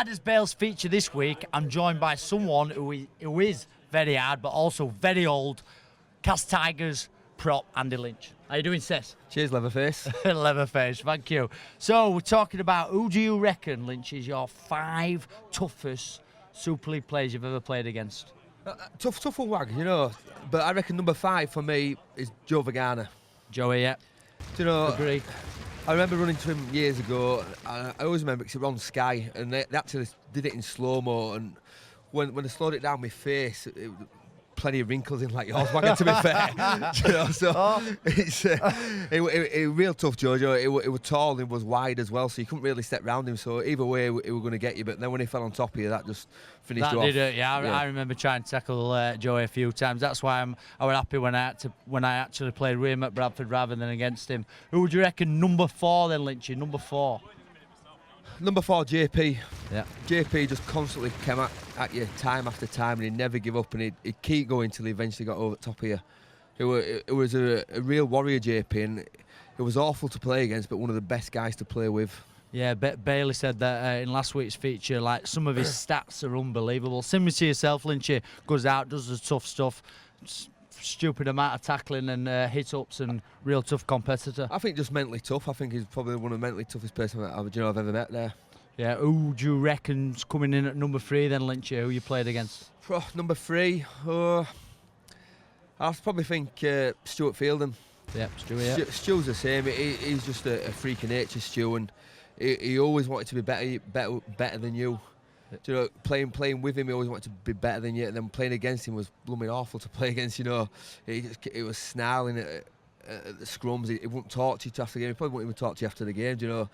Hard as Bales feature this week, I'm joined by someone who is very hard but also very old. Cast Tigers prop Andy Lynch. How you doing, Seth? Cheers, Leatherface. Leatherface, thank you. So we're talking about who do you reckon, Lynch, is your 5 toughest Super League players you've ever played against? Tough one, Wagga, you know. But I reckon number 5 for me is Joe Vagana. Joey, yeah. Do you know? Agree. I remember running to him years ago. And I always remember because it was on Sky, and they actually did it in slow mo. And when they slowed it down my face, plenty of wrinkles in like yours, Wagga, to be fair. You know, so it's it real tough, Jojo. It was tall and it was wide as well, so you couldn't really step round him. So either way, it were going to get you. But then when he fell on top of you, that just finished you off. That did it, yeah. I remember trying to tackle Joey a few times. That's why I was happy when I actually played with him at Bradford rather than against him. Who would you reckon number 4 then, Lynchy? Number 4. Number 4, JP. Yeah. JP just constantly came at you time after time, and he'd never give up, and he'd keep going till he eventually got over the top of you. It was a real warrior, JP, and it was awful to play against, but one of the best guys to play with. Yeah, Bailey said that in last week's feature, like some of his stats are unbelievable. Similar to yourself, Lynchy, goes out, does the tough stuff. Stupid amount of tackling and hit-ups and real tough competitor. I think just mentally tough. I think he's probably one of the mentally toughest person I've ever met there. Yeah, who do you reckon's coming in at number 3 then, Lynchy, who you played against? Number 3, I probably think Stuart Fielding. Yeah, Stuart, yeah. Stu's the same. He's just a freak of nature, Stu, and he always wanted to be better than you. Do you know, playing with him, he always wanted to be better than you, and then playing against him was blooming awful to play against. You know, it was snarling at the scrums. He wouldn't talk to you after the game. He probably wouldn't even talk to you after the game. Do you know,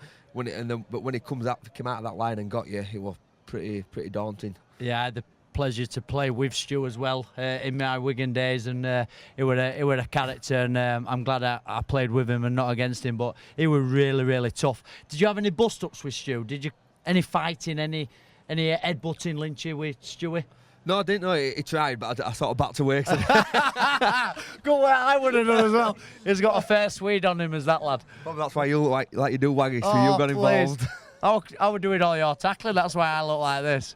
but when he came out of that line and got you, it was pretty daunting. Yeah, I had the pleasure to play with Stu as well in my Wigan days, and he was a character, and I'm glad I played with him and not against him. But he was really tough. Did you have any bust ups with Stu? Did you any fighting, any headbutting, Lynchy, with Stewie? No, I didn't know. He tried, but I sort of back to work. Go where I would have done as well. He's got a fair Swede on him as that lad. Probably that's why you look like you do, Wagga, so you got involved. I would doing all your tackling, that's why I look like this.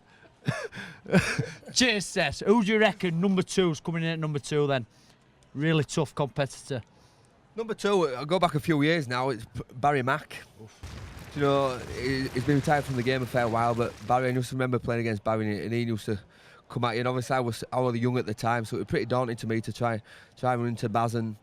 Cheers, Seth. Who do you reckon number 2's coming in at number 2 then? Really tough competitor. Number 2, I'll go back a few years now, it's Barry Mack. You know, he's been retired from the game a fair while, but Barry, I used to remember playing against Barry, and he used to come at you. And obviously, I was young at the time, so it was pretty daunting to me to try and run into Baz, and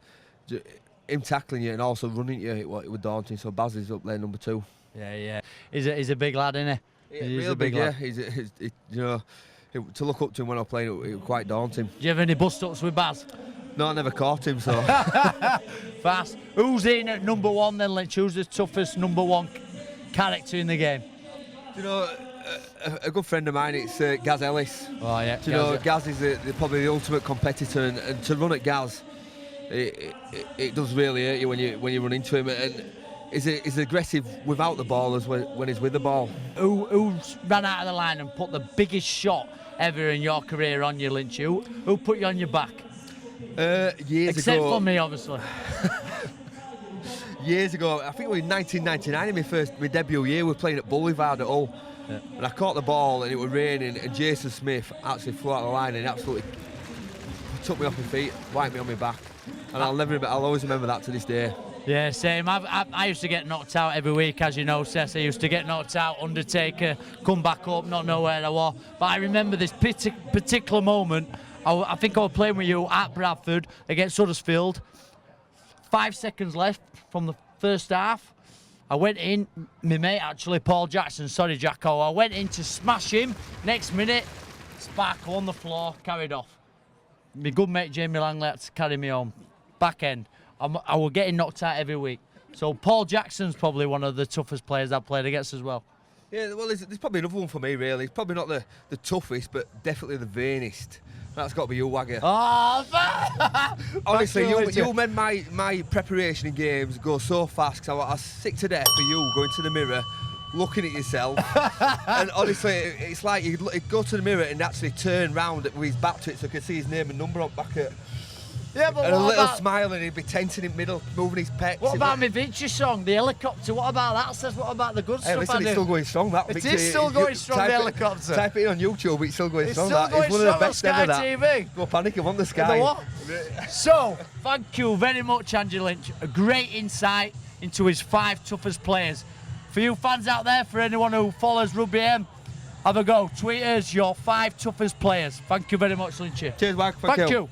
him tackling you and also running you. It was daunting. So Baz is up there, number 2. Yeah. He's a big lad, isn't he? Yeah, he's real big, yeah. You know, to look up to him when I was playing, it was quite daunting. Do you have any bust-ups with Baz? No, I never caught him, so. Fast. Who's in at number 1 then, Lynch? Who's the toughest number 1 character in the game? You know, a good friend of mine, it's Gaz Ellis. Oh yeah. Do you know, Gaz is probably the ultimate competitor, and to run at Gaz, it does really hurt you when you run into him. And he's aggressive without the ball as when he's with the ball. Who ran out of the line and put the biggest shot ever in your career on you, Lynch? Who put you on your back? Years Except ago. for me, obviously. Years ago, I think it was in 1999 in my debut year, we were playing at Boulevard at Hull. Yeah. And I caught the ball and it was raining, and Jason Smith actually flew out of the line and absolutely took me off my feet, wiped me on my back. And I'll always remember that to this day. Yeah, same. I used to get knocked out every week, as you know, Seth. I used to get knocked out, Undertaker, come back up, not know where I was. But I remember this particular moment. I think I was playing with you at Bradford against Huddersfield. 5 seconds left from the first half. I went in, my mate actually, Paul Jackson, sorry Jacko, I went in to smash him. Next minute, sparkle on the floor, carried off. My good mate Jamie Langley had to carry me home. Back end. I was getting knocked out every week. So Paul Jackson's probably one of the toughest players I've played against as well. Yeah, well, there's probably another one for me, really. It's probably not the toughest, but definitely the vainest. That's got to be you, Wagga. Oh, honestly, you made my preparation in games go so fast, because I was sick to death for you going to the mirror, looking at yourself. And honestly, it's like you'd go to the mirror and actually turn round with his back to it so I could see his name and number on back at. Yeah, but and a what little about- smile, and he'd be tensing in middle, moving his pecs. What about my Vinci song, the helicopter? What about that? Says what about the good Hey, stuff listen, I it's do? still going strong. That It Victory. is still going strong, the Type it- helicopter. Type it in on YouTube. It's still going It's strong. still that. going It's one strong of the on best Sky ever. That. TV. Go panic him on the The Sky. what? So, thank you very much, Andy Lynch. A great insight into his 5 toughest players. For you fans out there, for anyone who follows Rugby AM, have a go. Tweet us your 5 toughest players. Thank you very much, Lynchy. Cheers, Wag. Thank you.